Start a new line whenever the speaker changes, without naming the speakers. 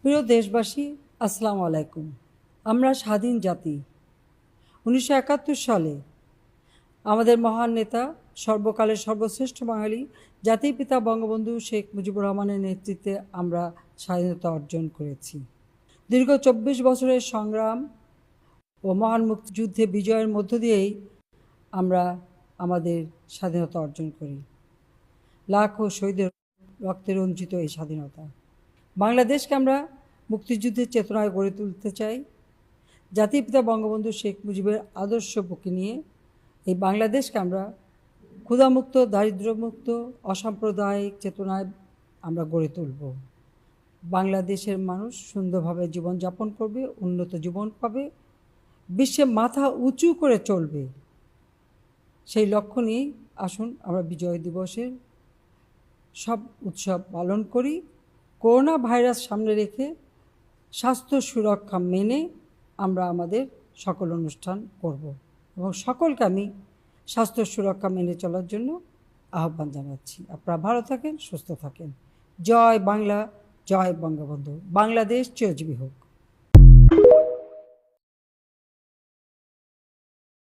প্রিয় দেশবাসী, আসসালামু আলাইকুম। আমরা স্বাধীন জাতি। 1971 সালে আমাদের মহান নেতা, সর্বকালের সর্বশ্রেষ্ঠ বাঙালি জাতির পিতা বঙ্গবন্ধু শেখ মুজিবুর রহমানের নেতৃত্বে আমরা স্বাধীনতা অর্জন করেছি। দীর্ঘ 24 বছরের সংগ্রাম ও মহান মুক্তিযুদ্ধে বিজয়ের মধ্য দিয়েই আমরা আমাদের স্বাধীনতা অর্জন করি। লাখো শহীদের রক্তে রঞ্জিত এই স্বাধীনতা। বাংলাদেশকে আমরা মুক্তিযুদ্ধের চেতনায় গড়ে তুলতে চাই। জাতির পিতা বঙ্গবন্ধু শেখ মুজিবের আদর্শ বুকে নিয়ে এই বাংলাদেশকে আমরা ক্ষুধামুক্ত, দারিদ্র্যমুক্ত, অসাম্প্রদায়িক চেতনায় আমরা গড়ে তুলব। বাংলাদেশের মানুষ সুন্দরভাবে জীবনযাপন করবে, উন্নত জীবন পাবে, বিশ্বে মাথা উঁচু করে চলবে। সেই লক্ষ্য নিয়েই আসুন আমরা বিজয় দিবসের সব উৎসব পালন করি। করোনা ভাইরাস সামনে রেখে স্বাস্থ্য সুরক্ষা মেনে আমরা আমাদের সকল অনুষ্ঠান করব এবং সকলকে আমি স্বাস্থ্য সুরক্ষা মেনে চলার জন্য আহ্বান জানাচ্ছি। আপনারা ভালো থাকেন, সুস্থ থাকেন। জয় বাংলা, জয় বঙ্গবন্ধু। বাংলাদেশ চিরজীবী হোক।